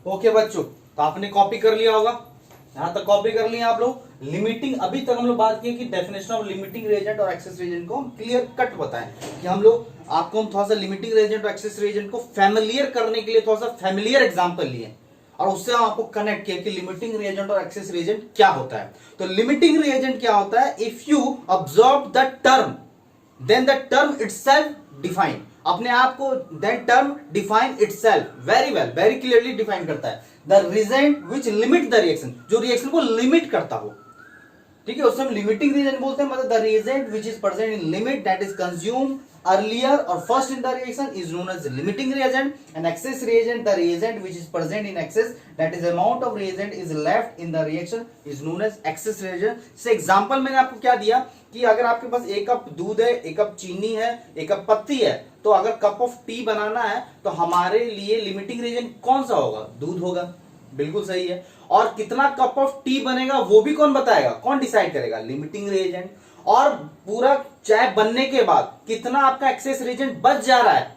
Okay बच्चों, तो आपने कॉपी कर लिया होगा, यहां तक कॉपी कर लिया आप लोग। लिमिटिंग, अभी तक हम लोग बात की कि डेफिनेशन ऑफ लिमिटिंग रिएजेंट और एक्सेस रिएजेंट को हम क्लियर कट बताएं कि हम लोग आपको हम थोड़ा सा लिमिटिंग रिएजेंट और एक्सेस रिएजेंट को फैमिलियर करने के लिए थोड़ा सा फैमिलियर एग्जांपल लिए और उससे हम आपको कनेक्ट किया कि लिमिटिंग रिएजेंट और एक्सेस रिएजेंट क्या होता है। तो लिमिटिंग रिएजेंट क्या होता है? If you observe the term then the term itself define, अपने आप को then term define itself very well, very clearly define करता है the reagent which limit the reaction, जो रिएक्शन को लिमिट करता हो। ठीक है, उससे हम लिमिटिंग रिएजेंट बोलते हैं, मतलब the reagent which is present in limit that is consume earlier or first in the reaction is known as limiting reagent, and excess reagent, the reagent which is present in excess, that is amount of reagent is left in the reaction, is known as excess reagent. से example मैंने आपको क्या दिया कि अगर आपके पास एक cup दूध है, एक कप चीनी है, एक कप पत्ती है, तो अगर कप ऑफ टी बनाना है तो हमारे लिए लिमिटिंग रिएजेंट कौन सा होगा? दूध होगा। बिल्कुल सही है। और कितना कप ऑफ टी बनेगा वो भी कौन बताएगा, कौन डिसाइड करेगा? Limiting reagent. और पूरा चाय बनने के बाद कितना आपका एक्सेस रिएजेंट बच जा रहा है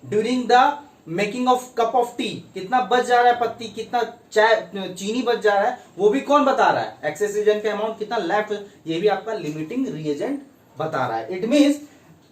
during the making of cup of T, कितना बच जा रहा है पत्ती, कितना चाय चीनी बच जा रहा है, वो भी कौन बता रहा है? एक्सेस रिएजेंट का अमाउंट कितना लेफ्ट, ये भी आपका लिमिटिंग रिएजेंट बता रहा है। इट मींस,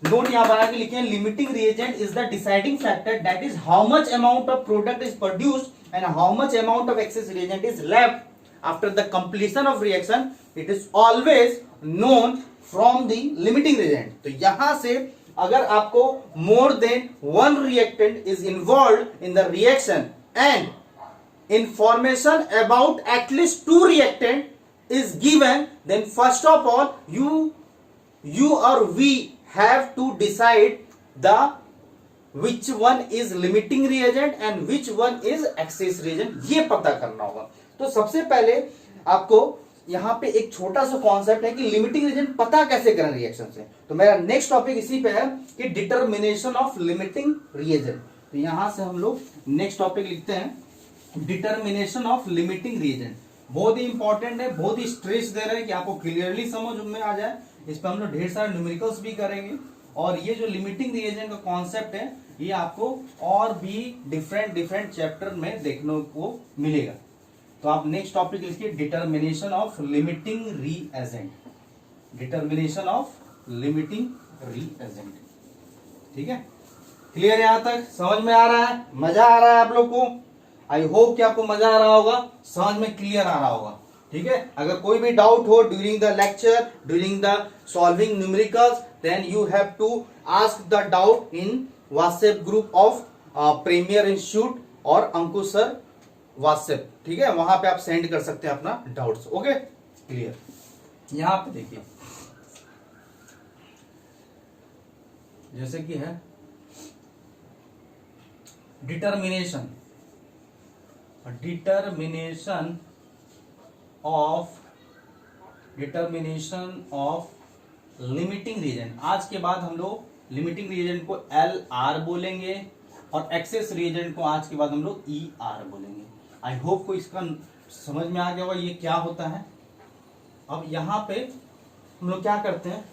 नोट यहां बना के लिखे, limiting reagent is the deciding factor that is how much amount of product is produced and how much amount of access reagent is left after the completion of reaction. It is always known from the limiting reagent. तो यहां से अगर आपको more than one reactant is involve in the reaction and information about at least two reactant is given, then first of all you or we have to decide the which one is limiting reagent and which one is excess reagent, ये पता करना होगा। तो सबसे पहले आपको यहां पे एक छोटा सा कॉन्सेप्ट है कि लिमिटिंग रिएजेंट पता कैसे करें रिएक्शन से। तो मेरा नेक्स्ट टॉपिक इसी पे है कि डिटर्मिनेशन ऑफ लिमिटिंग रिएजेंट। तो यहां से हम लोग नेक्स्ट टॉपिक लिखते हैं, डिटर्मिनेशन ऑफ लिमिटिंग रिएजेंट। बहुत ही इंपॉर्टेंट है, बहुत ही स्ट्रेस दे रहे हैं कि आपको क्लियरली समझ में आ जाए। इस पर हम लोग ढेर सारे न्यूमेरिकल्स भी करेंगे और ये जो लिमिटिंग रिएजेंट का कॉन्सेप्ट है ये आपको और भी डिफरेंट चैप्टर में देखने को मिलेगा। तो आप नेक्स्ट टॉपिक लिखिए, determination of limiting reagent, determination of limiting reagent. ठीक है, क्लियर? यहां तक समझ में आ रहा है? मजा आ रहा है आप लोग को? आई होप कि आपको मजा आ रहा होगा, समझ में क्लियर आ रहा होगा। ठीक है, अगर कोई भी डाउट हो during the lecture, during the solving numericals, then you have to ask the doubt in WhatsApp group of premier institute और अंकुश सर व्हाट्सएप। ठीक है, वहां पे आप सेंड कर सकते हैं अपना डाउट्स। Okay, clear? यहां पे देखिए जैसे कि है डिटर्मिनेशन ऑफ लिमिटिंग रिएजेंट। आज के बाद हम लोग लिमिटिंग रिएजेंट को LR बोलेंगे और एक्सेस रिएजेंट को आज के बाद हम लोग ER बोलेंगे। आई होप को इसका समझ में आ गया होगा ये क्या होता है। अब यहां पे हम लोग क्या करते हैं,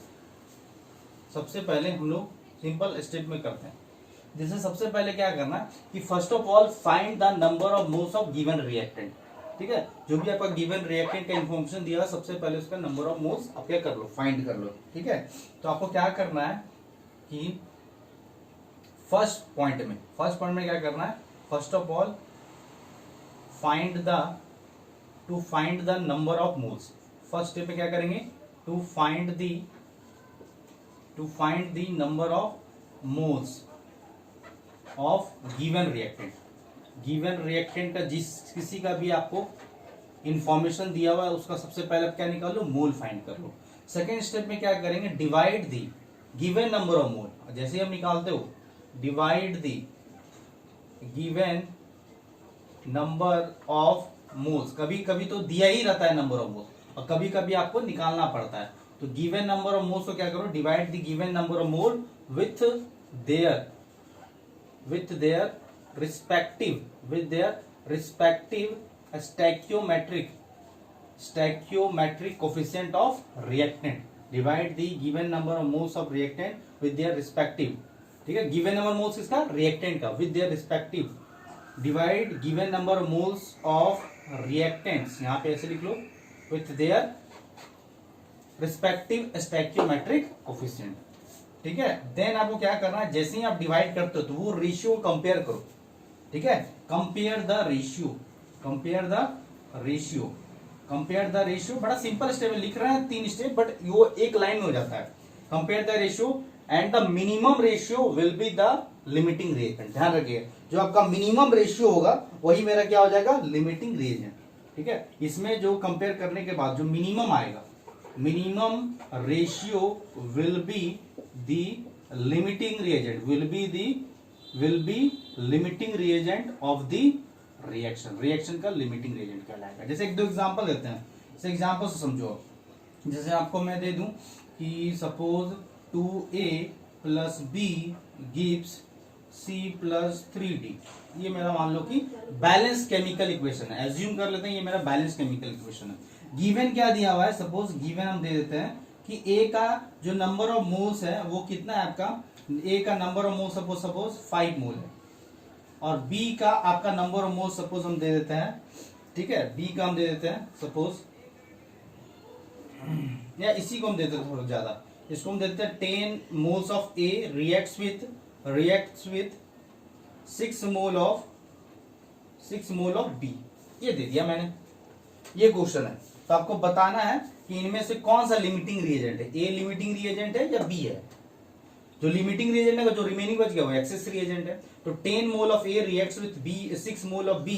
सबसे पहले हम लोग सिंपल स्टेप में करते हैं। जैसे सबसे पहले क्या करना है कि first of all find the number of moles of given reactant. ठीक है, जो भी आपका गिवन रिएक्टेंट का इंफॉर्मेशन दिया है सबसे पहले उसका नंबर ऑफ मोल्स आप क्या कर लो, फाइंड कर लो। ठीक है, तो आपको क्या करना है कि फर्स्ट पॉइंट में क्या करना है, first of all to find the number of moles. First step पे क्या करेंगे, to find the number of moles of given reactant का जिस किसी का भी आपको इंफॉर्मेशन दिया हुआ है उसका सबसे पहले आप क्या निकालो, मोल फाइंड कर लो। सेकेंड स्टेप में क्या करेंगे, divide the given number of mole. जैसे ही हम निकालते हो, divide the given number of moles. कभी कभी तो दिया ही रहता है नंबर ऑफ मोल्स और कभी कभी आपको निकालना पड़ता है। तो गिवन नंबर ऑफ मोल्स को क्या करो, divide the given number of mole with their respective stoichiometric coefficient of reactant. Divide the given number of moles of reactant with their respective, ठीक है, गिवन नंबर मोल्स इसका reactant का with their respective divide given number moles of reactants, यहां पे ऐसे लिख लो, with their respective stoichiometric coefficient. ठीक है, देन आपको क्या करना है, जैसे ही आप डिवाइड करते हो तो वो रेशियो कंपेयर करो। ठीक है, compare the ratio, compare the ratio, compare the ratio. बड़ा सिंपल स्टेप लिख रहे हैं, 3 स्टेप, बट वो एक लाइन में हो जाता है। Compare the ratio and the minimum ratio will be the limiting reagent. ध्यान रखिए, जो आपका मिनिमम रेशियो होगा वही मेरा क्या हो जाएगा, लिमिटिंग रिएजेंट। ठीक है, इसमें जो कंपेयर करने के बाद जो मिनिमम आएगा, minimum ratio will be the limiting reagent, will be limiting reagent of the reaction. Reaction का लिमिटिंग रिएजेंट कहलाएगा। जैसे एक दो एग्जांपल देते हैं, जैसे एग्जांपल से समझो। जैसे आपको मैं दे दूं कि suppose 2a plus b gives c plus 3d, ये मेरा मान लो कि बैलेंस केमिकल इक्वेशन है। एज्यूम कर लेते हैं ये मेरा बैलेंस केमिकल इक्वेशन है। गिवन क्या दिया हुआ है, सपोज गिवन हम दे देते हैं कि a का जो नंबर ऑफ मोल्स है वो कितना है आपका, a का नंबर ऑफ मोल सपोज 5 मोल है, और b का आपका नंबर ऑफ मोल सपोज हम दे देते हैं। ठीक है, b का हम दे देते हैं सपोज, या इसी को हम देते हैं थोड़ा ज्यादा, इसको हम देते हैं 10 moles of a reacts with 6 mole of b। ये दे दिया मैंने, ये क्वेश्चन है। तो आपको बताना है कि इनमें से कौन सा लिमिटिंग रिएजेंट है, a लिमिटिंग रिएजेंट है या b है। जो लिमिटिंग रिएजेंट है, जो रिमेनिंग बच गया वो एक्सेस रिएजेंट है। तो 10 mole of a reacts with b 6 mole of b,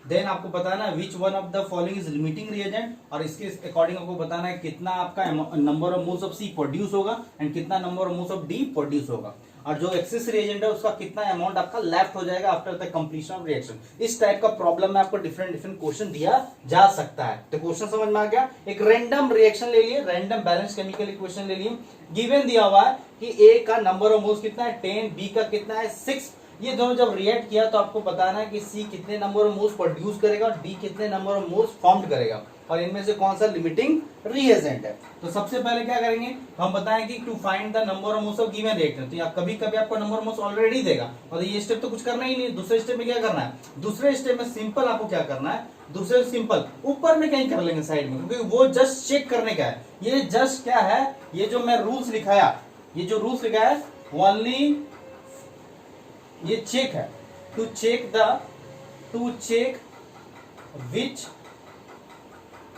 then आपको बताना है which one of the following is limiting reagent, और इसके अकॉर्डिंग आपको बताना है कितना आपका number of moles of C produce होगा एंड कितना number of moles of D produce होगा, और जो एक्सेस रिएजेंट है उसका कितना अमाउंट आपका लेफ्ट हो जाएगा after the completion of reaction. इस टाइप का प्रॉब्लम में आपको डिफरेंट क्वेश्चन दिया जा सकता है। तो क्वेश्चन समझ में आ गया। एक रैंडम रिएक्शन ले लिए, रैंडम बैलेंस केमिकल इक्वेशन ले लिए, गिवन दिया हुआ है कि A का नंबर ऑफ मोल्स कितना है 10, B का कितना है 6। ये दोनों जब रिएक्ट किया तो आपको बताना है कि C कितने नंबर ऑफ मोल्स प्रोड्यूस करेगा और D कितने नंबर ऑफ मोल्स फॉर्म करेगा, और इनमें से कौन सा लिमिटिंग रिएजेंट है। तो सबसे पहले क्या करेंगे, हम बताएं कि to find the number of moles of given reactant. तो या कभी कभी आपको नंबर ऑफ मोल्स ऑलरेडी देगा, और ये स्टेप तो कुछ करना ही नहीं। दूसरे स्टेप में क्या करना है, दूसरे स्टेप में सिंपल आपको क्या करना है, दूसरे सिंपल ऊपर में कहीं कर लेंगे साइड में, क्योंकि वो जस्ट चेक करने का है। ये जस्ट क्या है, ये जो मैं रूल्स लिखाया, ये जो रूल्स लिखाया है ओनली ये चेक है, to check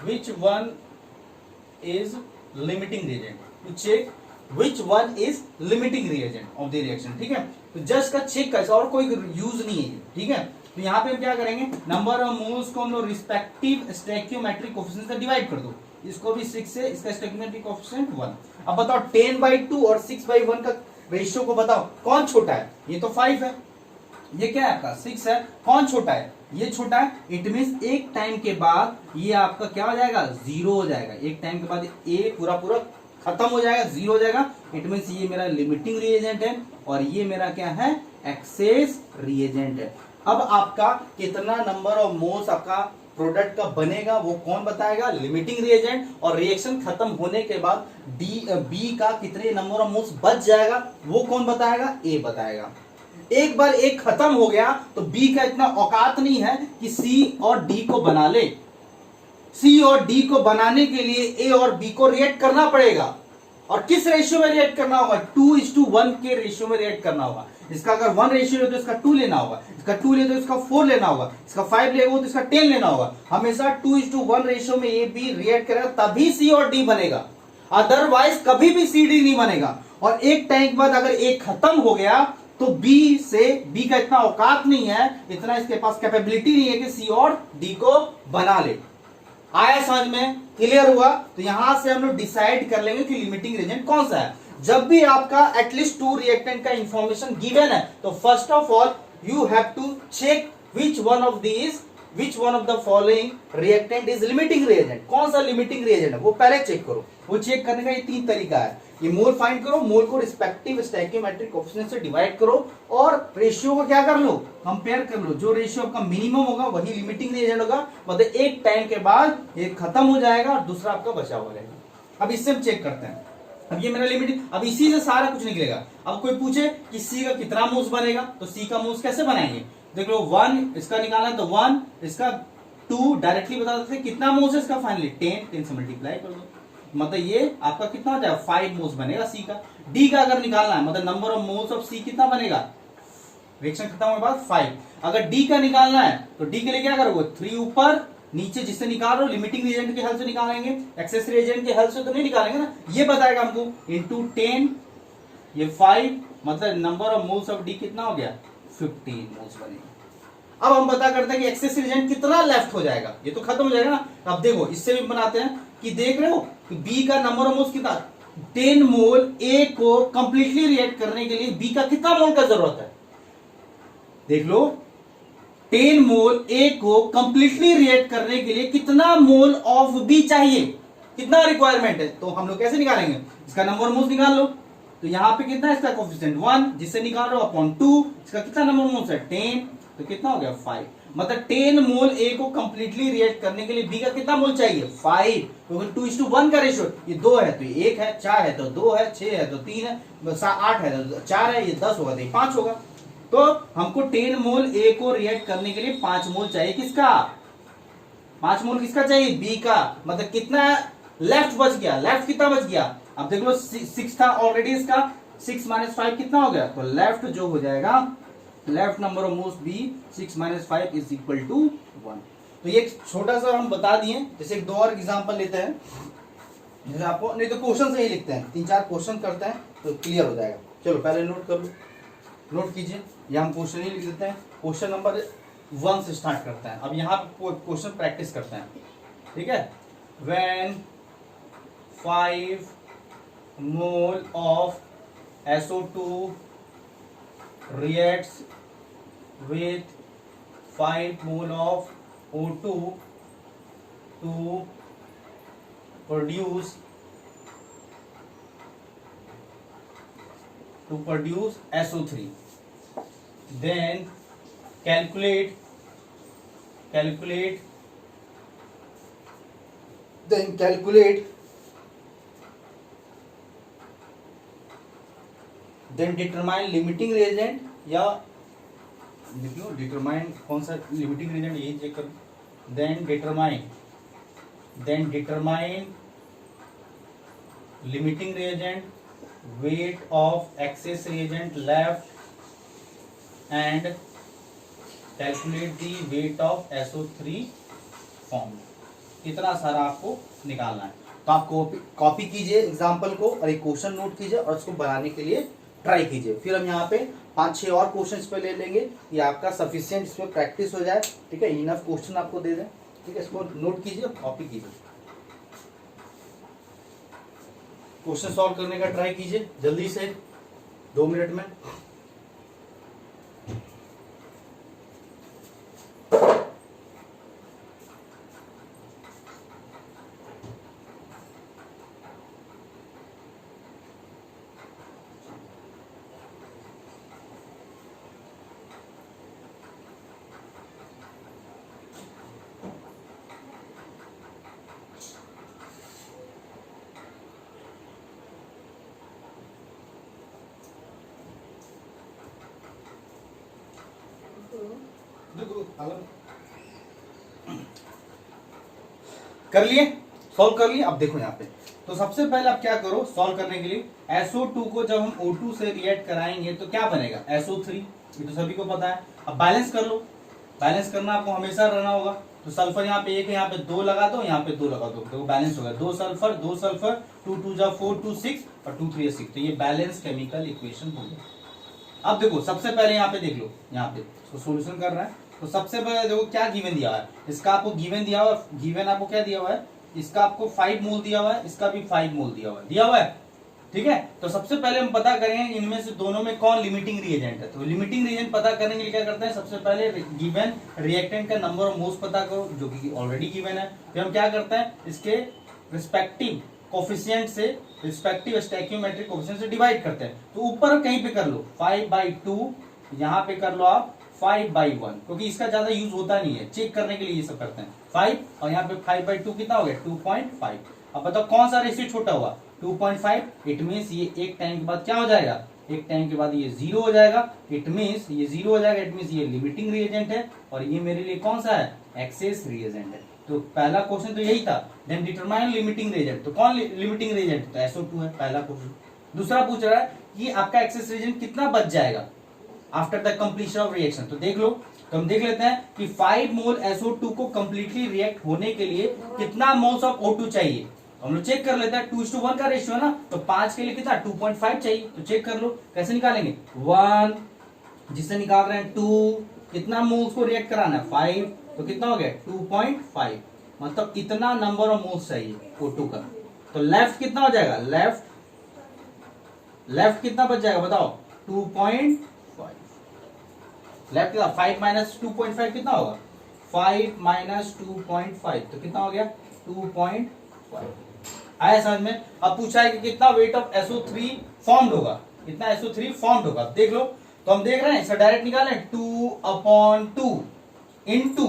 which one is limiting reagent, to check which one is limiting reagent of the reaction। ठीक है, तो जस्ट का चेक का, और कोई यूज नहीं है। ठीक है, तो यहाँ पे हम क्या करेंगे, नंबर ऑफ मोल्स को हम लोग रिस्पेक्टिव स्टोइकियोमेट्रिक कोएफिशिएंट से डिवाइड कर दो। इसको भी 6 से, इसका स्टोइकियोमेट्रिक कोएफिशिएंट 1। अब बताओ 10/2 और 6/1 का रेशियो को बताओ कौन छोटा है। ये तो 5 है, ये क्या है आपका 6 है, कौन छोटा है, ये छोटा है। इट मींस एक टाइम के बाद ये आपका क्या हो जाएगा, 0 हो जाएगा। एक टाइम के बाद ए पूरा खत्म हो जाएगा, 0 हो जाएगा। इट मींस ये मेरा लिमिटिंग रिएजेंट है और ये मेरा क्या है, एक्सेस रिएजेंट है। अब आपका कितना नंबर ऑफ मोल्स आपका प्रोडक्ट का बनेगा वो कौन बताएगा, लिमिटिंग रिएजेंट। और रिएक्शन खत्म होने के बाद बी का कितने नंबर ऑफ मोल्स बच जाएगा वो कौन बताएगा, ए बताएगा। एक बार ए खत्म हो गया तो बी का इतना औकात नहीं है कि सी और डी को बना ले। सी और डी को बनाने के लिए ए और बी को रिएक्ट करना पड़ेगा, और किस रेशियो में रिएक्ट करना होगा, 2:1 के रेशियो में रिएक्ट करना होगा। इसका अगर 1 रेशियो है तो इसका 2 लेना होगा, इसका 2 ले तो इसका 4 लेना होगा, इसका 5 लेगा तो इसका 10 लेना होगा। हमेशा 2:1 रेशियो में ए बी रिएक्ट करेगा तभी सी और डी बनेगा, अदरवाइज कभी भी सी डी नहीं बनेगा। और एक टाइम के बाद अगर ए खत्म हो गया तो बी का इतना औकात नहीं है, इतना इसके पास कैपेबिलिटी नहीं है कि सी और डी को बना ले। आया समझ में, क्लियर हुआ। तो यहां से हम लोग डिसाइड कर लेंगे कि लिमिटिंग रिएजेंट कौन सा है। जब भी आपका एटलीस्ट 2 रिएक्टेंट का इंफॉर्मेशन गिवन है तो first of all you have to check which one of the following reactant is limiting reagent. कौन सा लिमिटिंग रिएजेंट है वो पहले चेक करो। वो चेक करने का ये 3 तरीका है। ये मोल फाइंड करो, मोल को रिस्पेक्टिव स्टोइकियोमेट्रिक कोएफिशिएंट से डिवाइड करो, और रेशियो को क्या कर लो, कंपेयर कर लो। जो रेशियो आपका मिनिमम होगा वही लिमिटिंग रिएजेंट होगा, मतलब एक टाइम के बाद ये खत्म हो जाएगा और दूसरा आपका बचा हुआ रहेगा। अब इससे हम चेक करते हैं। अब ये मेरा लिमिट, अब इसी से सारा कुछ निकलेगा। अब कोई पूछे कि सी का कितना मोल्स बनेगा, तो सी का मोल्स कैसे बनाएंगे, देख लो 1 इसका निकालना है तो 1, इसका 2 डायरेक्टली बता देते हैं कितना मोल्स है इसका, फाइनली 10 से मल्टीप्लाई कर दो, मतलब ये आपका कितना हो जाएगा 5 मोल्स बनेगा सी का। डी का अगर निकालना है मतलब नंबर ऑफ मोल्स ऑफ सी कितना बनेगा, रिएक्शन खत्म होने के बाद 5। अगर डी का निकालना है तो डी के लिए क्या करोगे 3 ऊपर नीचे, जिससे निकाल रहे हो लिमिटिंग रिएजेंट के हेल्प से निकालेंगे, एक्सेस रिएजेंट के हेल्प से तो नहीं निकालेंगे ना, ये बताएगा हमको इंटू 10 ये 5, मतलब number of moles of D कितना हो गया 15 मोल्स बनेगा। अब हम पता करते हैं कि एक्सेस रिएजेंट कितना लेफ्ट हो जाएगा, ये तो खत्म हो जाएगा ना। अब देखो इससे भी बनाते हैं कि देख रहे हो कि बी का नंबर ऑफ मोल्स कितना 10 मोल, ए को कंप्लीटली रिएक्ट करने के लिए बी का कितना मोल का जरूरत है, देख लो 10 मोल ए को कंप्लीटली रिएक्ट करने के लिए कितना मोल ऑफ बी चाहिए, कितना रिक्वायरमेंट है, तो हम लोग कैसे निकालेंगे, इसका नंबर मोल्स निकाल लो। तो यहां पे कितना है इसका कोफिशिएंट 1, जिससे निकाल रहे हो अपॉन 2, इसका कितना नंबर मोल्स है 10, तो कितना हो गया 5, मतलब 10 मोल ए को कंप्लीटली रिएक्ट करने के लिए बी का कितना मोल चाहिए 5, तो 2:1 का रेशियो, ये 2 है तो ये 1 है, 4 है तो 2 है, 6 है तो 3 है, 8 है तो 4 है, ये 10 होगा तो ये 5 होगा। तो हमको 10 मोल ए को रिएक्ट करने के लिए 5 मोल चाहिए, किसका 5 मोल किसका चाहिए बी का, मतलब कितना लेफ्ट बच गया, लेफ्ट कितना बच गया, अब देख लो 6 था ऑलरेडी इसका, 6 - 5 कितना हो गया, तो लेफ्ट जो हो जाएगा left number of moles b 6 - 5 is equal to 1। तो ये छोटा सा हम बता दिए, जैसे एक 2 और एग्जांपल लेते हैं, जैसे आपको नहीं तो क्वेश्चन से ही लिखते हैं, 3-4 क्वेश्चन करते हैं तो क्लियर हो जाएगा। चलो पहले नोट कर लो, नोट कीजिए, या हम क्वेश्चन ही लिख देते हैं, क्वेश्चन नंबर 1 से स्टार्ट करते हैं। अब यहाँ क्वेश्चन प्रैक्टिस करते हैं, ठीक है। When 5 mole of SO2 reacts with 5 mole of O2 to produce SO3, then calculate then determine limiting reagent, या लिख लो डिटरमाइन कौन सा लिमिटिंग रिएजेंट यही चेक करो, then determine limiting reagent, weight of excess reagent left and calculate the weight of SO3 formed। इतना सारा आपको निकालना है, तो आप कॉपी कीजिए एग्जाम्पल को और एक क्वेश्चन नोट कीजिए और उसको बनाने के लिए ट्राई कीजिए। फिर हम यहाँ पे 5-6 और क्वेश्चंस पे ले लेंगे, ये आपका सफिशिएंट इसमें प्रैक्टिस हो जाए, ठीक है। इनफ क्वेश्चन आपको दे दें, ठीक है, इसको नोट कीजिए और कॉपी कीजिए, क्वेश्चन सॉल्व करने का ट्राई कीजिए जल्दी से 2 मिनट में। कर लिए, सॉल्व कर लिए। अब देखो यहाँ पे, तो सबसे पहले आप क्या करो सॉल्व करने के लिए, SO2 को जब हम O2 से रिएक्ट कराएंगे तो क्या बनेगा SO3, ये तो सभी को पता है। अब बैलेंस कर लो, बैलेंस करना आपको हमेशा रहना होगा, तो सल्फर यहाँ पे 1 है, यहाँ पे 2 लगा दो, यहाँ पे 2 लगा दो, देखो बैलेंस हो गया, 2 सल्फर 2 सल्फर, 2 2 जा 4 2 6 और 2 3 6, तो ये बैलेंस केमिकल इक्वेशन हो गया। अब देखो सबसे पहले यहाँ पे देख लो, यहाँ पे इसको सोल्यूशन कर रहा है, तो सबसे पहले देखो क्या गिवन दिया है, इसका आपको गिवन दिया हुआ है, गिवन आपको क्या दिया हुआ है, इसका आपको 5 मोल दिया हुआ है, इसका भी 5 मोल दिया हुआ है, ठीक है। तो सबसे पहले हम पता करेंगे इनमें से दोनों में कौन लिमिटिंग रिएजेंट है। तो लिमिटिंग रिएजेंट पता करने के लिए क्या करते हैं, सबसे पहले गिवन रिएक्टेंट का नंबर ऑफ मोल्स पता करो, जो कि ऑलरेडी गिवन है। फिर हम क्या करते हैं, इसके रिस्पेक्टिव कोफिशिएंट से, रिस्पेक्टिव स्टोइकियोमेट्रिक कोफिशिएंट से डिवाइड करते हैं। तो ऊपर कहीं पे कर लो 5/2, यहाँ पे कर लो आप 5/1, क्योंकि इसका ज्यादा यूज होता नहीं है, चेक करने के लिए ये सब करते हैं 5, और यहाँ पे 5/2 कितना हो गया 2.5। अब बताओ कौन सा रेशियो छोटा हुआ, 2.5 इट मीन्स ये एक टाइम के बाद क्या हो जाएगा, एक टाइम के बाद ये 0 हो जाएगा, इट मीन्स ये 0 हो जाएगा, इट मीन्स ये लिमिटिंग रिएजेंट है और ये मेरे लिए कौन सा है, एक्सेस रिएजेंट है। तो पहला क्वेश्चन तो यही था, देन डिटरमाइन लिमिटिंग रिएजेंट, तो कौन लिमिटिंग रिएजेंट, तो SO2 है पहला क्वेश्चन। दूसरा पूछ रहा है कि आपका एक्सेस रिएजेंट कितना बच जाएगा after the completion of reaction, तो देख लो, तो हम देख लेते हैं कि 5 मोल SO2 को कंप्लीटली रिएक्ट होने के लिए कितना मोल्स ऑफ O2 चाहिए। हम लोग चेक कर लेते हैं, 2:1 का रेशियो है ना, तो 5 के लिए कितना 2.5 चाहिए, तो चेक कर लो कैसे निकालेंगे, 1 जिससे निकाल रहे हैं 2, कितना मोल्स को रिएक्ट कराना है 5, तो कितना हो गया 2.5, मतलब इतना नंबर ऑफ मोल्स चाहिए O2 का। तो लेफ्ट कितना हो जाएगा, लेफ्ट कितना बच जाएगा बताओ, 2.5, लेफ्ट का 5 माइनस 2.5 कितना होगा, 5 माइनस 2.5, तो कितना हो गया 2.5। आया समझ में। अब पूछा है कि कितना वेट ऑफ SO3 फॉर्म्ड होगा, कितना SO3 फॉर्म्ड होगा, देख लो, तो हम देख रहे हैं इसका डायरेक्ट निकालें, 2/2 इनटू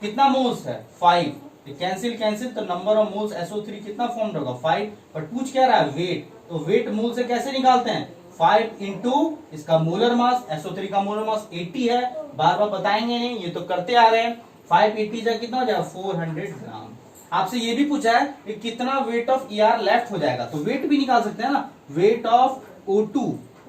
कितना मोल्स है 5, कैंसिल कैंसिल, तो नंबर ऑफ मोल्स SO3 कितना फॉर्म्ड होगा 5, पर पूछ क्या रहा है वेट, तो वेट मोल से कैसे निकालते हैं, 5 इंटू इसका मोलर मास, SO3 का मोलर मास 80 है, बार बार बताएंगे नहीं, ये तो करते आ रहे हैं, 580 जा कितना हो जाएगा 400 ग्राम। आपसे ये भी पूछा है कि कितना वेट ऑफ ER लेफ्ट हो जाएगा, तो वेट भी निकाल सकते हैं ना, weight of O2,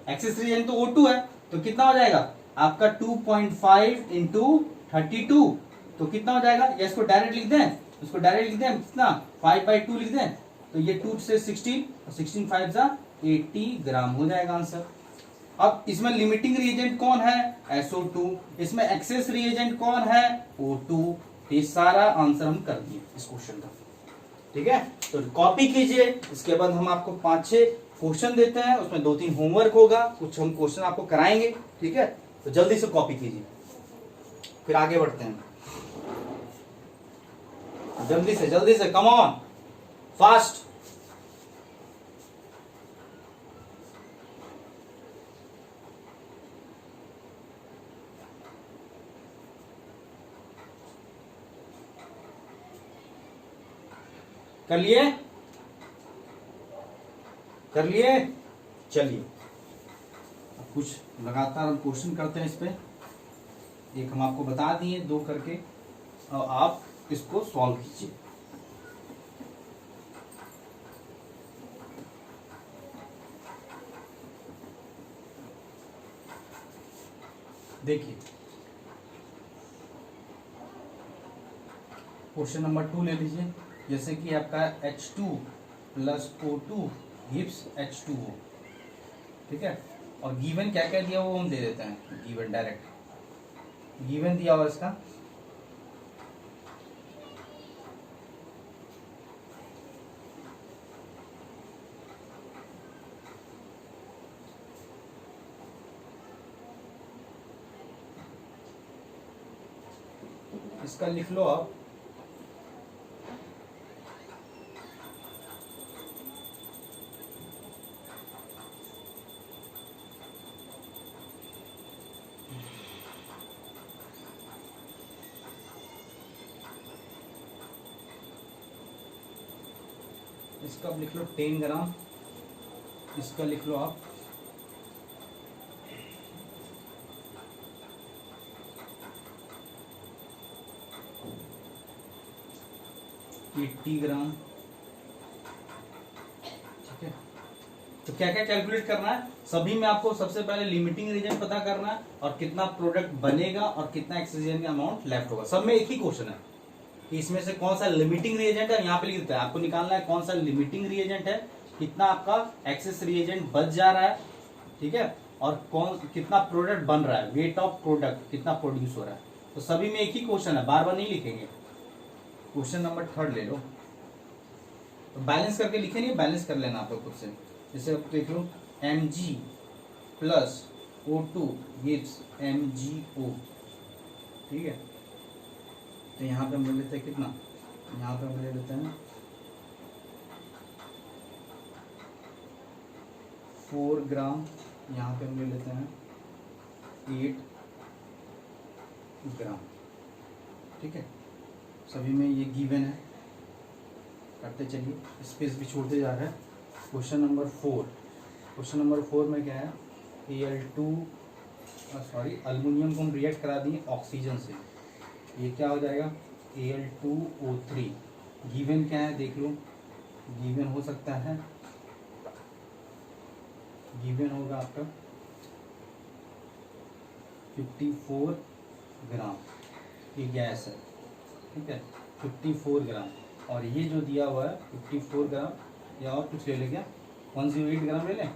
access reagent तो O2 है, तो कितना हो जाएगा आपका 2.5 इंटू 32, तो कितना हो जाएगा, या इसको डायरेक्ट लिख दें, इसको डायरेक्ट लिख दें कितना 5/2 लिख दें, तो ये 2 से 16 और 16 5 जा 80 ग्राम हो जाएगा आंसर। अब इसमें लिमिटिंग रिएजेंट कौन है, SO2, इसमें एक्सेस रिएजेंट कौन है, O2, ये सारा आंसर हम कर दिए इस क्वेश्चन का, ठीक है। तो कॉपी कीजिए, इसके बाद हम आपको 5-6 क्वेश्चन देते हैं, उसमें 2-3 होमवर्क होगा, कुछ हम क्वेश्चन आपको कराएंगे, ठीक है, तो जल्दी से कॉपी कीजिए, फिर आगे बढ़ते हैं, जल्दी से कम ऑन फास्ट। कर लिए चलिए, कुछ लगातार हम क्वेश्चन करते हैं इस पे, एक हम आपको बता दिए 2 करके, और आप इसको सॉल्व कीजिए। देखिए क्वेश्चन नंबर 2 ले लीजिए, जैसे कि आपका H2 plus O2 gives H2O, ठीक है, और गिवन क्या क्या दिया वो हम दे देते हैं, गिवन डायरेक्ट गिवन दिया हुआ इसका, इसका लिख लो आप, इसका लिख लो 10 ग्राम, इसका लिख लो आप 80 ग्राम, ठीक है। तो क्या क्या कैलकुलेट करना है, सभी में आपको सबसे पहले लिमिटिंग रीजन पता करना है, और कितना प्रोडक्ट बनेगा और कितना एक्सचेंज का अमाउंट लेफ्ट होगा, सब में एक ही क्वेश्चन है कि इसमें से कौन सा लिमिटिंग रिएजेंट है, यहाँ पे लिख देते हैं, आपको निकालना है कौन सा लिमिटिंग रिएजेंट है, कितना आपका एक्सेस रिएजेंट बच जा रहा है, ठीक है, और कौन कितना प्रोडक्ट बन रहा है, वेट ऑफ प्रोडक्ट कितना प्रोड्यूस हो रहा है, तो सभी में एक ही क्वेश्चन है, बार बार नहीं लिखेंगे। क्वेश्चन नंबर 3 ले लो, तो बैलेंस करके लिखे नहीं, बैलेंस कर लेना आप खुद से, जैसे आप देख लो Mg plus O2 gives MgO, ठीक है, तो यहाँ पे हम ले लेते हैं कितना, यहाँ पे हम ले लेते हैं 4 ग्राम, यहाँ पे हम ले लेते हैं 8 ग्राम, ठीक है, सभी में ये गिवन है, करते चलिए, स्पेस भी छोड़ते जा रहा है। क्वेश्चन नंबर 4, क्वेश्चन नंबर 4 में क्या है, Al2 सॉरी अल्मीनियम को हम रिएक्ट करा दिए ऑक्सीजन से, ये क्या हो जाएगा Al2O3। गिवन क्या है देख लो, गिवन हो सकता है, गिवन होगा आपका 54 ग्राम, ये गैस है, ठीक है 54 ग्राम, और ये जो दिया हुआ है 54 ग्राम, या और कुछ ले ले क्या 108 ग्राम ले लें,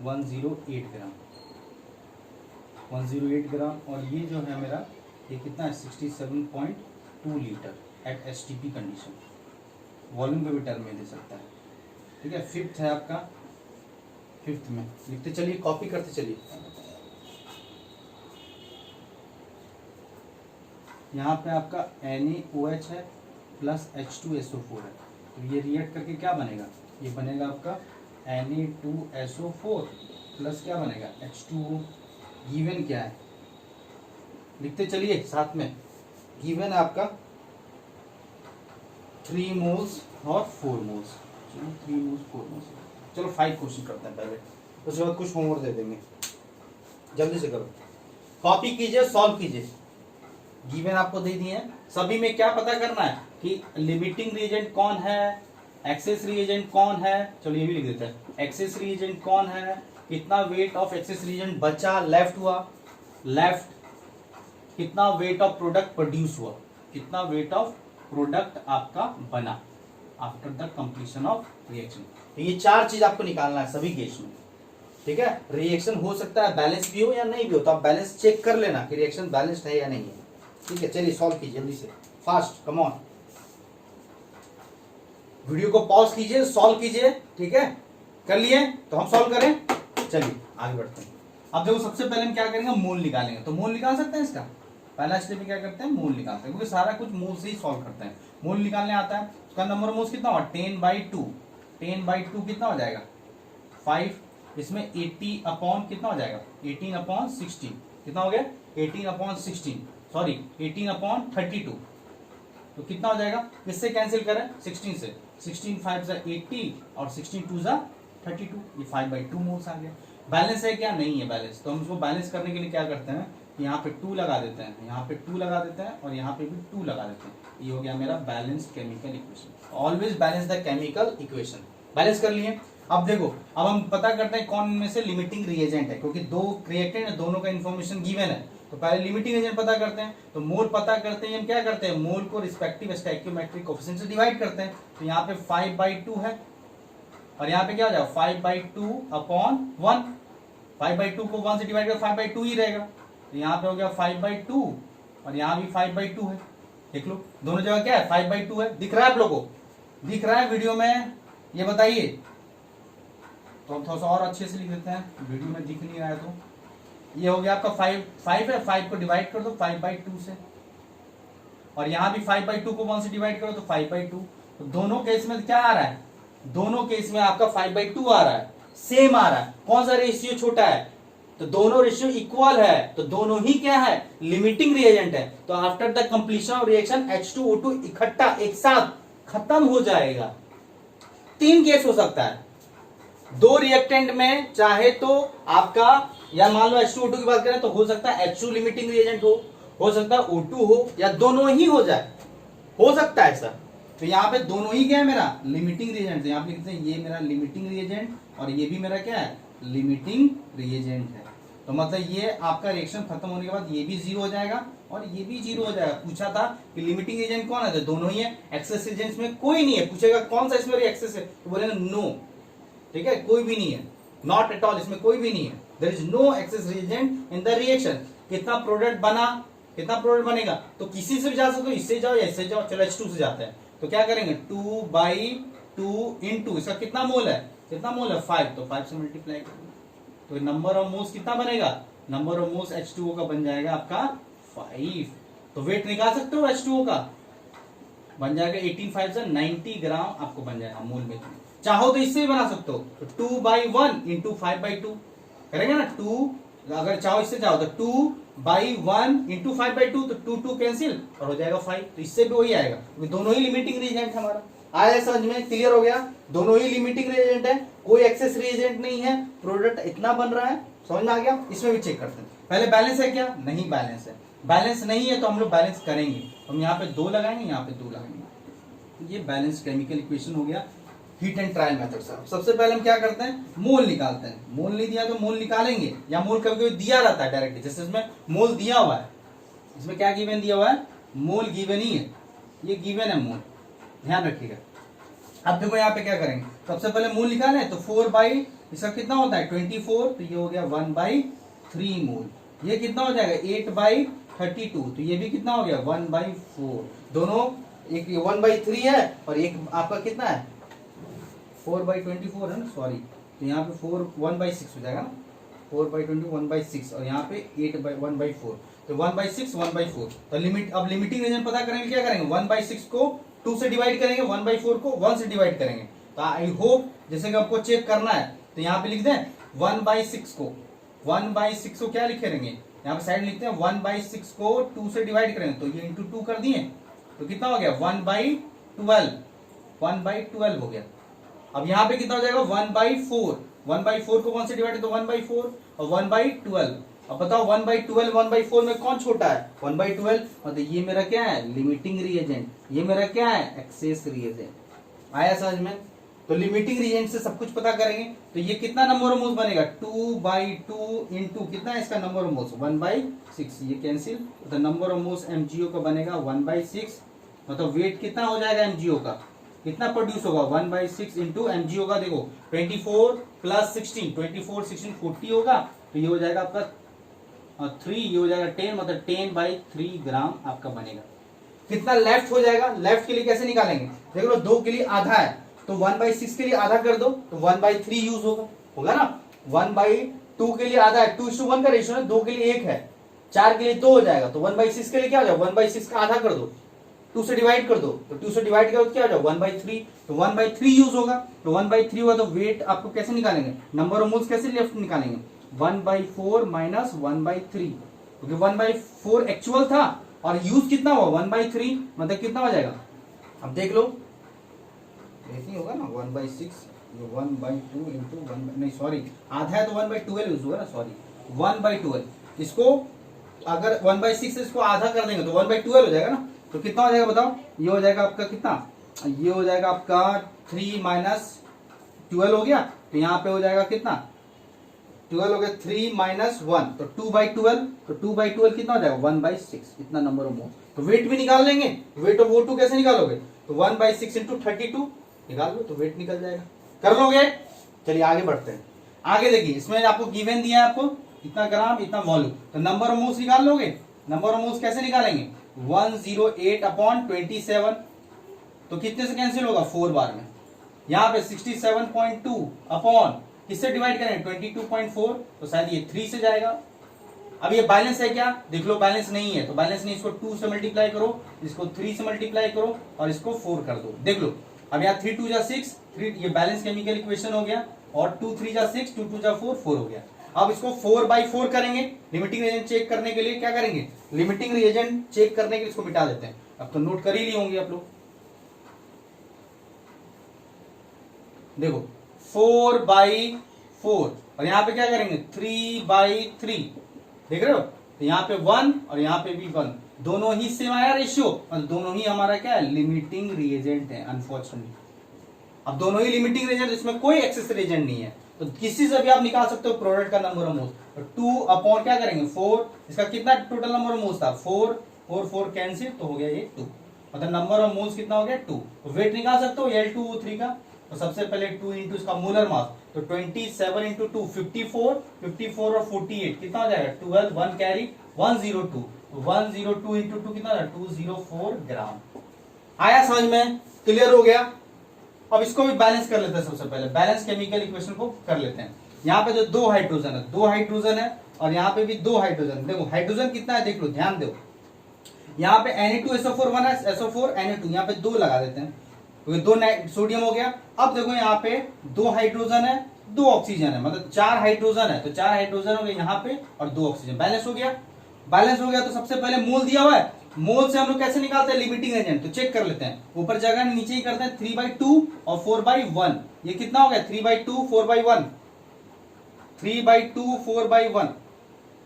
108 ग्राम, 108 ग्राम, और ये जो है मेरा ये कितना है 67.2 litre at STP condition, volume के भी टर्म में दे सकता है, ठीक है। फिफ्थ है आपका, फिफ्थ में लिखते चलिए, कॉपी करते चलिए। यहाँ पे आपका NaOH है प्लस H2SO4 है, तो ये रिएक्ट करके क्या बनेगा, ये बनेगा आपका Na2SO4 प्लस क्या बनेगा H2O। गिवन क्या है लिखते चलिए साथ में, गिवन है आपका 3 मोल्स और 4 मोल्स, चलो 3 मोल्स 4 मोल्स, चलो 5 क्वेश्चन करते हैं पहले, उसके बाद कुछ होमवर्क दे देंगे, जल्दी से करो, कॉपी कीजिए, सॉल्व कीजिए। गिवन आपको दे दिए हैं, सभी में क्या पता करना है कि लिमिटिंग रिएजेंट कौन है, एक्सेस रिएजेंट कौन है, चलो ये भी लिख देते हैं, एक्सेस रिएजेंट कौन है, कितना वेट ऑफ एक्सेस रिएजेंट बचा लेफ्ट हुआ, लेफ्ट, कितना वेट ऑफ प्रोडक्ट प्रोड्यूस हुआ, कितना वेट ऑफ प्रोडक्ट आपका बना after the completion of reaction. तो ये 4 चीज आपको निकालना है सभी केस में, ठीक है। रिएक्शन हो सकता है बैलेंस भी हो या नहीं भी हो, तो आप बैलेंस चेक कर लेना कि रिएक्शन बैलेंस्ड है या नहीं है, ठीक है। चलिए सॉल्व कीजिए जल्दी से, फास्ट, कम ऑन, वीडियो को पॉज कीजिए, सॉल्व कीजिए, ठीक है। कर लिए तो हम सॉल्व करें, चलिए आगे बढ़ते हैं। अब देखो सबसे पहले हम क्या करेंगे, मोल निकालेंगे, तो मोल निकाल सकते हैं इसका, पहला स्टेप में क्या करते हैं मोल निकालते हैं, क्योंकि सारा कुछ मोल से ही सॉल्व करते हैं। मोल निकालने आता है, उसका नंबर ऑफ मोल्स कितना होगा 10/2, 10/2 कितना हो जाएगा 5, इसमें 80 अपॉन कितना हो जाएगा 18/16, कितना हो गया 18/16, सॉरी 18/32, तो कितना हो जाएगा, किससे कैंसिल करें 16 से, 16 5 80 और 16 2 32, ये 5/2 मोल्स आ गया। बैलेंस है क्या, नहीं है बैलेंस, तो हम इसको बैलेंस करने के लिए क्या करते हैं, यहाँ पे 2 लगा देते हैं, यहाँ पे 2 लगा देते हैं, और यहाँ पे भी 2 लगा देते हैं, ये हो गया मेरा balance chemical equation. Always balance the chemical equation, balance कर लिए। अब देखो, अब हम पता करते हैं कौन में से लिमिटिंग रिएजेंट है, क्योंकि 2 रिएक्टेंट है, दोनों का इन्फॉर्मेशन गिवन है, तो पहले लिमिटिंग रिएजेंट पता करते हैं। तो मोल पता करते हैं हम क्या करते हैं, मोल को रिस्पेक्टिव स्टोइकियोमेट्रिक कोएफिशिएंट से डिवाइड करते हैं, तो यहाँ पे 5/2 है, और यहाँ पे क्या हो जाएगा 5/2/1, 5/2 को 1 से डिवाइड कर 5/2 ही रहेगा, तो यहाँ पे हो गया 5/2, और यहाँ भी 5/2 है, देख लो दोनों जगह क्या है 5/2 है, दिख रहा है आप लोगों को, दिख रहा है वीडियो में, ये बताइए। तो हम थोड़ा सा और अच्छे से लिख देते हैं, वीडियो में दिख नहीं रहा है, तो ये हो गया आपका 5 है, 5 को डिवाइड कर दो 5/2 से, और यहाँ भी 5/2 को 1 से डिवाइड करो तो 5/2, तो दोनों केस में क्या आ रहा है, दोनों केस में आपका 5/2 आ रहा है, सेम आ रहा है। कौन सा रेशियो छोटा है, तो दोनों रेशियो इक्वल है, तो दोनों ही क्या है लिमिटिंग रिएजेंट है, तो after the completion of reaction H2O2 इकट्ठा एक साथ खत्म हो जाएगा। 3 केस हो सकता है, 2 रिएक्टेंट में चाहे तो आपका, या मान लो H2O2 की बात करें तो हो सकता है H2 लिमिटिंग रिएजेंट हो सकता है O2 हो, या दोनों ही हो जाए, हो सकता है ऐसा। तो यहाँ पे दोनों ही क्या है मेरा लिमिटिंग रिएजेंट, तो यहाँ पे लिखते हैं ये मेरा लिमिटिंग रिएजेंट, और ये भी मेरा क्या है लिमिटिंग रिएजेंट है, तो मतलब ये आपका रिएक्शन खत्म होने के बाद ये भी 0 हो जाएगा और ये भी 0 हो जाएगा। पूछा था कि लिमिटिंग रिएजेंट कौन है, तो दोनों ही है, एक्सेस रिएजेंट्स में कोई नहीं है, पूछेगा कौन सा इसमें एक्सेस है, तो बोलेगा नो, ठीक है कोई भी नहीं है, नॉट एट ऑल, इसमें कोई भी नहीं है, there is no excess reagent in the reaction. कितना प्रोडक्ट बना, कितना प्रोडक्ट बनेगा, तो किसी से भी जा सकते हो, इससे जाओ या इससे जाओ, चलो H2 से जाते हैं, तो क्या करेंगे 2/2 इंटू इसका कितना मोल है, कितना मोल है 5, तो 5 से मल्टीप्लाई करेंगे, तो नंबर ऑफ मोल्स कितना बनेगा, नंबर ऑफ मोल्स H2O का बन जाएगा आपका 5, तो वेट निकाल सकते हो H2O का, बन जाएगा 18 से 90 ग्राम आपको बन जाएगा मोल में। चाहो तो इससे भी बना सकते हो, तो 2/1 इंटू 5/2 करेंगे ना, 2 अगर चाहो इससे जाओ तो 2/1 इंटू 5/2, तो 2 कैंसिल और हो जाएगा 5, तो इससे भी वही आएगा, दोनों ही लिमिटिंग रिएजेंट हमारा। आया समझ में, क्लियर हो गया। दोनों ही लिमिटिंग रिएजेंट है, कोई एक्सेस रिएजेंट नहीं है, प्रोडक्ट इतना बन रहा है, समझ में आ गया। इसमें भी चेक करते हैं, पहले बैलेंस है क्या, नहीं बैलेंस है। बैलेंस नहीं है तो हम लोग बैलेंस करेंगे, हम यहाँ पे 2 लगाएंगे, यहाँ पे 2 लगाएंगे। ये बैलेंस केमिकल इक्वेशन हो गया हीट एंड ट्रायल मेथड से। सबसे पहले हम क्या करते हैं, मोल निकालते हैं। मोल नहीं दिया तो मोल निकालेंगे, या मोल कभी कभी दिया रहता है डायरेक्टली, जैसे इसमें मोल दिया हुआ है, इसमें क्या गिवन दिया हुआ है, मोल गिवन ही है, ये गिवन है मोल, ध्यान रखिएगा। अब देखो यहाँ पे क्या करेंगे, सबसे पहले मोल निकाले तो 4 बाई, इसका कितना होता है 24, तो ये हो गया 1/3 मोल। ये कितना हो जाएगा 8/32, तो ये भी कितना हो गया 1/4। दोनों एक 1/3 है और एक आपका कितना है 4/24 है ना, सॉरी, तो यहाँ पे 1/6 हो जाएगा ना, 4/20 1/6, और यहाँ पे 1/4, तो 1/6 1/4। तो लिमिट, अब लिमिटिंग रीजन पता करेंगे, क्या करेंगे 1/6 को 2 से डिवाइड करेंगे, 1/4 को 1 से डिवाइड करेंगे। तो आई होप जैसे कि आपको चेक करना है तो यहाँ पे लिख दें 1/6 को, 1/6 को क्या लिखे रहेंगे, यहाँ पे साइड लिखते हैं 1/6 को 2 से डिवाइड करेंगे, तो ये इंटू 2 कर दिए, तो कितना हो गया 1/12, 1/12 हो गया। अब यहाँ पे कितना हो जाएगा 1/4, 1/4 को 1 से डिवाइड तो 1/4 और 1/12। अब बताओ 1/12 1/4 में कौन छोटा है, 1/12, मतलब ये मेरा क्या है लिमिटिंग रिएजेंट, ये मेरा क्या है एक्सेस रिएजेंट। आया समझ में। तो लिमिटिंग रिएजेंट से सब कुछ पता करेंगे, तो ये कितना नंबर ऑफ मोल्स बनेगा 2/2 इंटू कितना है इसका नंबर ऑफ मोल्स 1/6, ये कैंसिल, तो नंबर ऑफ मोल्स एमजीओ का बनेगा 1/6, मतलब वेट कितना हो जाएगा एमजीओ का, कितना प्रोड्यूस होगा 1/6 इंटू एमजीओ का, देखो 24 प्लस 16, 24 16 40 होगा, तो ये हो जाएगा आपका 3, ये हो जाएगा 10, मतलब 10/3 ग्राम आपका बनेगा। कितना लेफ्ट हो जाएगा, लेफ्ट के लिए कैसे निकालेंगे, देख लो 2 के लिए आधा है, तो 1/6 के लिए आधा कर दो, तो 1/3 यूज होगा ना। 1/2 के लिए आधा है, 2:1 का रेशियो है, 2 के लिए 1 है, 4 के लिए 2 हो जाएगा, तो 1/6 के लिए क्या हो जाएगा 1/6 का आधा कर दो, 2 से डिवाइड कर दो, तो 2 से डिवाइड करो तो क्या हो जाएगा 1/3, तो 1/3 यूज होगा, तो 1/3 हुआ तो वेट आपको कैसे निकालेंगे, नंबर ऑफ मोल्स कैसे लेफ्ट निकालेंगे 1/4 माइनस 1/3, क्योंकि 1/4 एक्चुअल था और यूज कितना हुआ 1/3, मतलब कितना हो जाएगा, अब देख लो ऐसे होगा ना 1/6, 1/2 इंटू 1, नहीं सॉरी आधा है तो 1/12 यूज हुआ ना, सॉरी 1/12, इसको अगर 1/6 इसको आधा कर देंगे तो 1/12 हो जाएगा ना, तो कितना हो जाएगा बताओ, ये हो जाएगा आपका कितना, ये हो जाएगा आपका 3 माइनस 12 हो गया, तो यहाँ पे हो जाएगा कितना 12 हो गया, 3 माइनस 1, तो 2/12, तो 2/12 कितना हो जाएगा 1/6, इतना नंबर ऑफ मोल्स। तो वेट भी निकाल लेंगे, वेट ऑफ O2 कैसे निकालोगे, तो 1/6 इंटू 32 निकाल लो, तो वेट निकल जाएगा, कर लोगे। चलिए आगे बढ़ते हैं, आगे देखिए इसमें आपको गिवन दिया है, आपको इतना ग्राम इतना वॉल्यूम, तो नंबर ऑफ मोल्स निकाल लोगे। नंबर ऑफ मोल्स कैसे निकालेंगे 108/27, तो कितने से कैंसिल होगा 4 बार में, यहाँ पे 67.2 अपॉन किससे डिवाइड करें 22.4, तो शायद ये 3 से जाएगा। अब ये बैलेंस है क्या, देख लो बैलेंस नहीं है, तो बैलेंस नहीं, इसको 2 से मल्टीप्लाई करो, इसको 3 से मल्टीप्लाई करो और इसको 4 कर दो, देख लो। अब यहाँ 3 2 जा 6, 3 ये बैलेंस केमिकल इक्वेशन हो गया, और 2 3 जा 6, 2 2 जा 4, 4 हो गया। अब इसको 4/4 करेंगे, लिमिटिंग रिएजेंट चेक करने के लिए क्या करेंगे, लिमिटिंग रिएजेंट चेक करने के लिए इसको मिटा देते हैं। अब तो नोट कर ही लिए होंगे आप लोग, देखो 4/4 और यहाँ पे क्या करेंगे 3/3, देख रहे हो, तो यहाँ पे 1 और यहाँ पे भी 1, दोनों ही सेम आया रेशियो, और दोनों ही हमारा क्या है लिमिटिंग रिएजेंट है अनफॉर्चुनेटली। अब दोनों ही लिमिटिंग रिएजेंट, इसमें कोई एक्सेस रिएजेंट नहीं है, तो किसी से भी आप निकाल सकते हो प्रोडक्ट का नंबर ऑफ मोल्स। तो 2 अपॉन क्या करेंगे 4, इसका कितना टोटल नंबर ऑफ मोल्स था 4, 4 4 कैंसिल, तो हो गया ये 2, मतलब नंबर ऑफ मोल्स कितना हो गया 2। तो वेट निकाल सकते हो L2O3 का, तो सबसे पहले 2 इंटू इसका मोलर मास, तो 27 इंटू 2 54, 54 और 48 कितना हो जाएगा 12, 1 कैरी 102, 102 इंटू 2 कितना 204 ग्राम। आया समझ में, क्लियर हो गया। अब इसको भी बैलेंस कर लेते हैं, सबसे पहले बैलेंस केमिकल इक्वेशन को कर लेते हैं। यहाँ पे जो 2 हाइड्रोजन है, 2 हाइड्रोजन है और यहाँ पे भी 2 हाइड्रोजन, देखो हाइड्रोजन कितना है देख लो, ध्यान दो, यहाँ पे Na2SO4 1 है, SO4 Na2, यहाँ पे 2 लगा देते हैं, क्योंकि 2 सोडियम हो गया। अब देखो यहाँ पे 2 हाइड्रोजन है 2 ऑक्सीजन है, मतलब 4 हाइड्रोजन है, तो 4 हाइड्रोजन हो गए यहाँ पे और 2 ऑक्सीजन, बैलेंस हो गया। बैलेंस हो गया तो सबसे पहले मोल दिया हुआ है, मोल से हम लोग कैसे निकालते हैं लिमिटिंग एजेंट, तो चेक कर लेते हैं। ऊपर जगह नीचे ही करते हैं, 3/2 और 4/1, ये कितना हो गया 3/2 4/1, 3/2 4/1,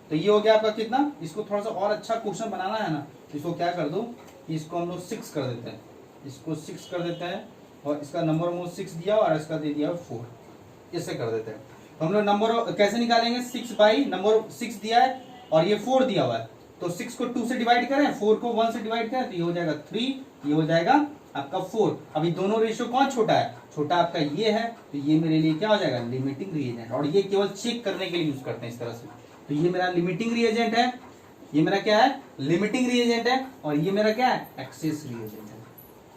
तो ये हो गया आपका कितना। इसको थोड़ा सा और अच्छा क्वेश्चन बनाना है ना, इसको क्या कर दो, इसको हम लोग 6 कर देते हैं, इसको 6 कर देते हैं, और इसका नंबर मोल 6 दिया और इसका दे दिया 4, इससे कर देते हैं। तो हम लोग नंबर कैसे निकालेंगे, 6 बाई नंबर 6 दिया है और ये 4 दिया हुआ है, तो 6 को 2 से डिवाइड करें, 4 को 1 से डिवाइड करें, तो ये हो जाएगा 3, ये हो जाएगा आपका 4। अभी दोनों रेशियो कौन छोटा है, छोटा आपका ये है, तो ये मेरे लिए क्या हो जाएगा लिमिटिंग रिएजेंट, और ये केवल चेक करने के लिए यूज करते हैं इस तरह से। तो ये मेरा लिमिटिंग रिएजेंट है, ये मेरा क्या है लिमिटिंग रिएजेंट है, और ये मेरा क्या है एक्सेस रिएजेंट है।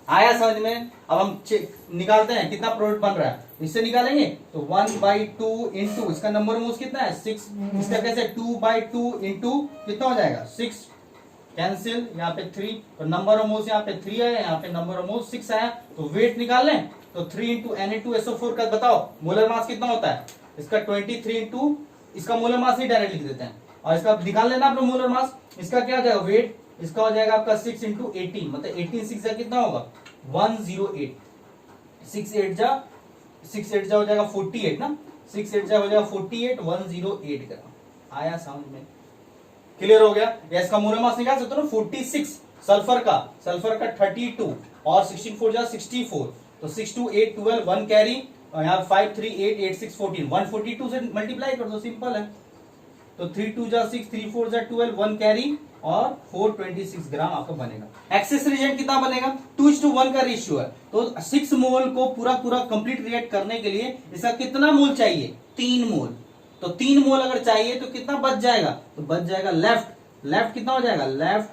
आया समझ में। अब हम चेक निकालते हैं कितना प्रोडक्ट बन रहा है, इससे निकालेंगे तो 1/2 इंटू इसका नंबर मोल्स कितना है 6, इसका कैसे 2/2 इंटू कितना हो जाएगा 6, कैंसिल, यहाँ पे 3, तो नंबर ऑफ मोल्स यहाँ पे 3 है, यहाँ पे नंबर ऑफ मोल्स 6 आया, तो वेट निकाल लें, तो 3 इंटू Na2SO4 का बताओ मोलर मास कितना होता है, इसका 23 इंटू इसका मोलर मास ही डायरेक्ट लिख देते हैं, और इसका निकाल लेना आप लोग मोलर मास, इसका क्या हो जाएगा वेट, इसका हो जाएगा आपका 6 इंटू 18, मतलब 18 6 जा कितना होगा 108, 6 8 जा हो जाएगा 48 ना, 6 8 जा हो जाएगा 48, 108 ग्राम। आया समझ में, क्लियर हो गया। या इसका मोलर मास निकाल सकते हो ना 46, सल्फर का 32 और 16 4 जा 64, तो 6 2 8 12 1 कैरी, और यहाँ 5 3 8 8 6 14, 142 से मल्टीप्लाई कर दो, सिंपल है। तो 3 2 जा 6, 3 4 जा 12 1 कैरी, और 426 ग्राम आपका बनेगा। एक्सेस रिएजेंट कितना बनेगा 2:1 का रेशियो है, तो 6 मोल को पूरा कंप्लीट रिएक्ट करने के लिए इसका कितना मोल चाहिए 3 मोल, तो 3 मोल अगर चाहिए तो कितना बच जाएगा, तो बच जाएगा लेफ्ट कितना हो जाएगा, लेफ्ट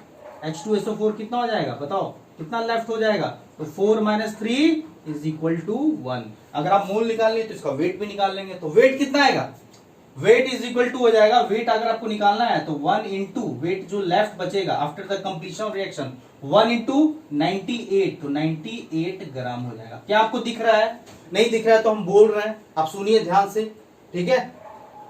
H2SO4 कितना हो जाएगा बताओ, कितना लेफ्ट हो जाएगा, तो 4 - 3 = 1। अगर आप मोल निकाल लें तो इसका वेट भी निकाल लेंगे, तो वेट कितना आएगा, वेट = हो जाएगा, वेट अगर आपको निकालना है तो 1 इंटू वेट जो लेफ्ट बचेगा after the completion of reaction 1 into 98, तो 98 ग्राम हो जाएगा। क्या आपको दिख रहा है, नहीं दिख रहा है तो हम बोल रहे हैं, आप सुनिए ध्यान से, ठीक है।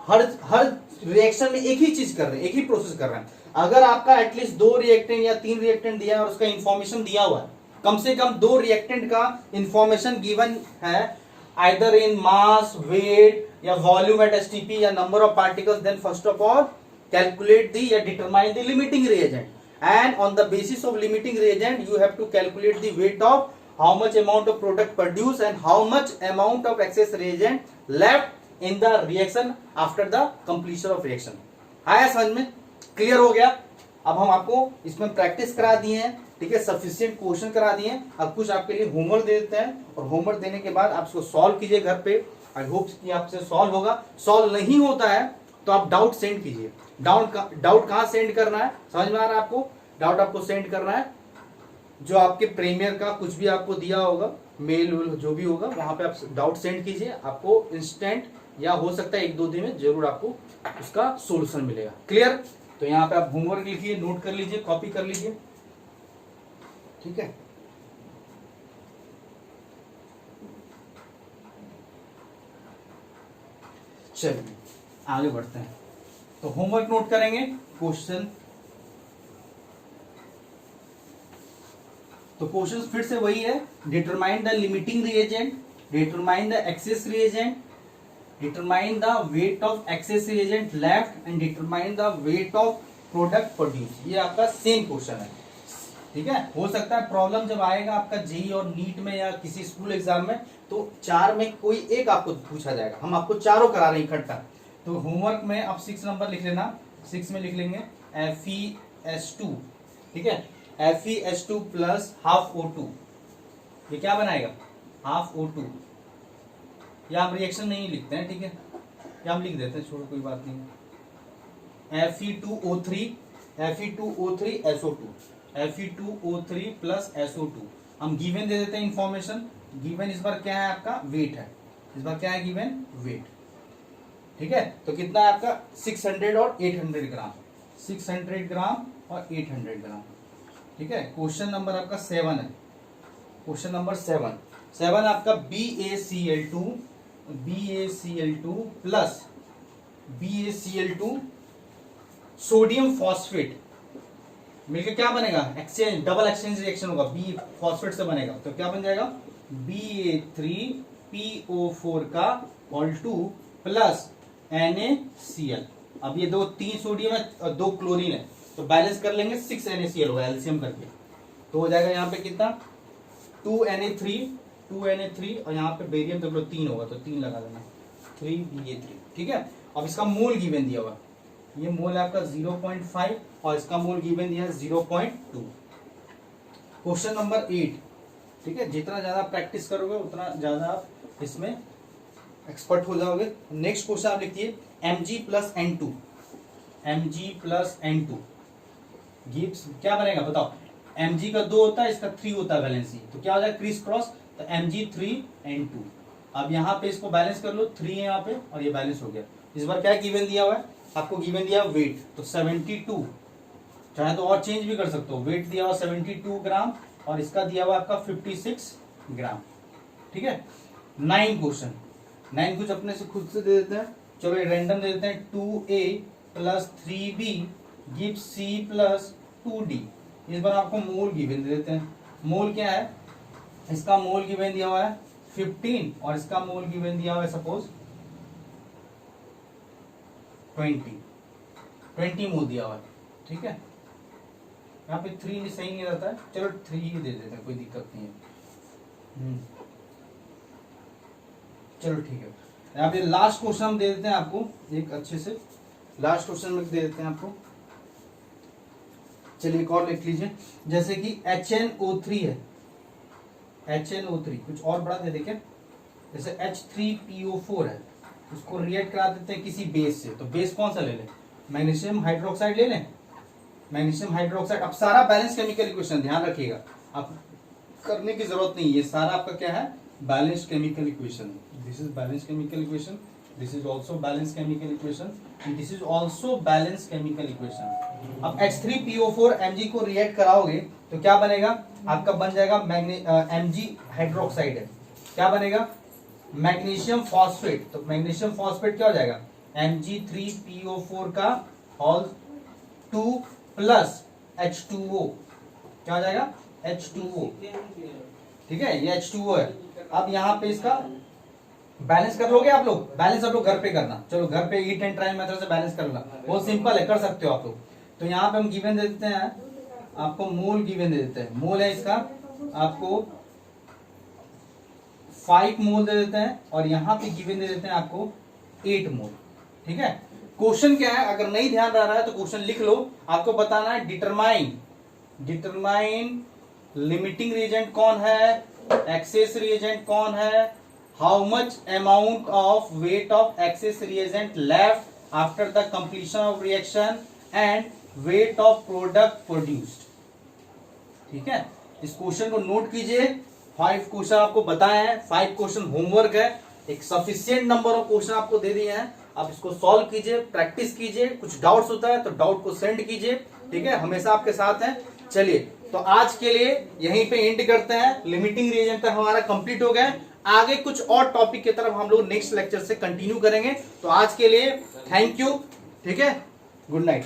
हर रिएक्शन में एक ही चीज कर रहे हैं, एक ही प्रोसेस कर रहे हैं। अगर आपका एटलीस्ट 2 रिएक्टेंट या 3 रिएक्टेंट दिया है और उसका इंफॉर्मेशन दिया हुआ है, कम से कम 2 रिएक्टेंट का इंफॉर्मेशन गिवन है, आइदर इन मास, वेट या वॉल्यूम एट एसटीपी या number of particles, then first of all calculate the या determine the limiting reagent, and on the basis of limiting reagent you have to calculate the weight of how much amount of product produced and how much amount of excess reagent left in the reaction after the completion of reaction। आया समझ में, clear हो गया। अब हम आपको इसमें practice करा दिए हैं, ठीक है, सफिशिएंट क्वेश्चन करा दिए हैं। अब कुछ आपके लिए होमवर्क दे देते हैं, और होमवर्क देने के बाद आप इसको सॉल्व कीजिए घर पे। आई होप कि आपसे सॉल्व होगा। सॉल्व नहीं होता है तो आप डाउट सेंड कीजिए। डाउट कहाँ सेंड करना है, समझ में आ रहा है आपको, डाउट आपको सेंड करना है जो आपके प्रीमियर का कुछ भी आपको दिया होगा, मेल जो भी होगा, वहां पे आप डाउट सेंड कीजिए। आपको इंस्टेंट या हो सकता है 1-2 दिन में जरूर आपको उसका सोल्यूशन मिलेगा। क्लियर। तो यहाँ पे आप होमवर्क लिखिए, नोट कर लीजिए, कॉपी कर लीजिए, ठीक है। चलिए आगे बढ़ते हैं। तो होमवर्क नोट करेंगे, क्वेश्चन, तो क्वेश्चन फिर से वही है, determine the limiting reagent, determine the access reagent, determine the weight of access reagent left, and determine the weight of product produce. ये आपका सेम क्वेश्चन है, ठीक है। हो सकता है प्रॉब्लम जब आएगा आपका जेई और नीट में या किसी स्कूल एग्जाम में, तो 4 में कोई एक आपको पूछा जाएगा। हम आपको चारों करा रहे हैं इकट्ठा। तो होमवर्क में आप 6 नंबर लिख लेना, 6 में लिख लेंगे FeS2, ठीक है, FeS2 प्लस हाफ O2, ये क्या बनाएगा हाफ O2। या हम रिएक्शन नहीं लिखते हैं, ठीक है, या हम लिख देते हैं, छोड़ो कोई बात नहीं। Fe2O3 SO2, Fe2O3 plus SO2। हम गिवन दे देते हैं इंफॉर्मेशन। गिवन इस बार क्या है आपका वेट है, इस बार क्या है गिवन वेट, ठीक है। तो कितना है आपका 600 और 800 ग्राम, 600 ग्राम और 800 ग्राम, ठीक है। क्वेश्चन नंबर आपका 7 है, क्वेश्चन नंबर 7 आपका BaCl2 plus BaCl2 sodium phosphate मिलकर क्या बनेगा, एक्सचेंज, डबल एक्सचेंज रिएक्शन होगा, बी फॉस्फेट से बनेगा, तो क्या बन जाएगा Ba3PO4 का ऑल 2 प्लस NaCl। अब ये दो 3 सोडियम है और 2 क्लोरीन है, तो बैलेंस कर लेंगे 6 NaCl होगा एलसीएम करके, तो हो जाएगा यहाँ पे कितना 2Na3 और यहाँ पे बेरियम तो 3 होगा तो 3 लगा देना 3Ba3। ठीक है, अब इसका मोल गिवन दिया हुआ, ये मोल है आपका 0.5 और इसका मोल गिवन दिया है 0.2। Question number 8। ठीक है, जितना ज्यादा प्रैक्टिस करोगे उतना ज्यादा आप इसमें एक्सपर्ट हो जाओगे। नेक्स्ट क्वेश्चन आप लिखिए Mg प्लस N2 गिव्स क्या बनेगा बताओ, Mg का 2 होता है, इसका 3 होता है वैलेंसी, तो क्या हो जाएगा क्रिस क्रॉस, तो Mg3N2। अब यहाँ पे इसको बैलेंस कर लो, 3 है यहाँ पे और ये बैलेंस हो गया। इस बार क्या गिवन दिया हुआ है आपको, गिवन दिया वेट, तो 72, चाहे तो और चेंज भी कर सकते हो, वेट दिया हुआ 72 ग्राम और इसका दिया हुआ आपका 56 ग्राम। ठीक है, 9 क्वेश्चन, 9 कुछ अपने से खुद से दे देते हैं, चलो ये रैंडम दे देते हैं, 2A plus 3B gives C plus 2D। इस बार आपको मोल गिवन दे देते हैं, मोल क्या है, इसका मोल गिवन दिया हुआ है 15 और इसका मोल गिवन दिया हुआ है सपोज 20 मोल दिया हुआ है। ठीक है, यहाँ पे 3 सही नहीं रहता है, चलो 3 ही दे देते हैं, कोई दिक्कत नहीं है। चलो ठीक है, यहाँ पे लास्ट क्वेश्चन हम दे देते हैं आपको एक अच्छे से, लास्ट क्वेश्चन में दे देते हैं आपको। चलिए एक और लिख लीजिए, जैसे कि HNO3 है, HNO3 कुछ और बड़ा दे देखे, जैसे H3PO4 है, उसको रिएक्ट करा देते हैं किसी बेस से, तो बेस कौन सा ले लें, मैग्नीशियम हाइड्रोक्साइड ले लें, मैग्नीशियम हाइड्रोक्साइड। अब सारा बैलेंस केमिकल इक्वेशन ध्यान रखिएगा, आप करने की जरूरत नहीं, ये सारा आपका क्या है balanced chemical equation, this is balanced chemical equation, this is also balanced chemical equation and this is also balanced chemical equation. अब H3PO4 Mg को रिएक्ट कराओगे तो क्या बनेगा आपका, बन जाएगा Mg हाइड्रोक्साइड है, क्या बनेगा मैग्नीशियम फॉस्फेट, तो मैग्नीशियम फॉस्फेट क्या हो जाएगा Mg3PO4 का होल 2 प्लस H2O, क्या हो जाएगा H2O। ठीक है, ये H2O है। अब यहाँ पे इसका बैलेंस कर लोगे आप लोग, बैलेंस आप लोग घर पे करना, चलो घर पे ईट एंड ट्राई मेथड से बैलेंस करना, बहुत सिंपल है, कर सकते हो आप लोग। तो यहाँ पे हम गिवन दे देते हैं आपको, मोल गिवन दे देते हैं, मोल है इसका आपको 5 मोल दे देते हैं और यहाँ पे गिवन दे देते हैं आपको 8 मोल। ठीक है, क्वेश्चन क्या है, अगर नहीं ध्यान रह रहा है तो क्वेश्चन लिख लो, आपको बताना है डिटरमाइन लिमिटिंग रिएजेंट कौन है, एक्सेस रिएजेंट कौन है, how much amount of weight of access reagent left after the completion of reaction and weight of product produced. ठीक है, इस क्वेश्चन को नोट कीजिए, 5 क्वेश्चन आपको बताए हैं, 5 क्वेश्चन होमवर्क है, एक सफिशिएंट नंबर ऑफ क्वेश्चन आपको दे दिए हैं, आप इसको सॉल्व कीजिए, प्रैक्टिस कीजिए, कुछ डाउट्स होता है तो डाउट को सेंड कीजिए। ठीक है, हमेशा आपके साथ हैं। चलिए तो आज के लिए यहीं पे एंड करते हैं, लिमिटिंग रिएजेंट तक हमारा कंप्लीट हो गया, आगे कुछ और टॉपिक की तरफ हम लोग नेक्स्ट लेक्चर से कंटिन्यू करेंगे। तो आज के लिए थैंक यू। ठीक है, गुड नाइट।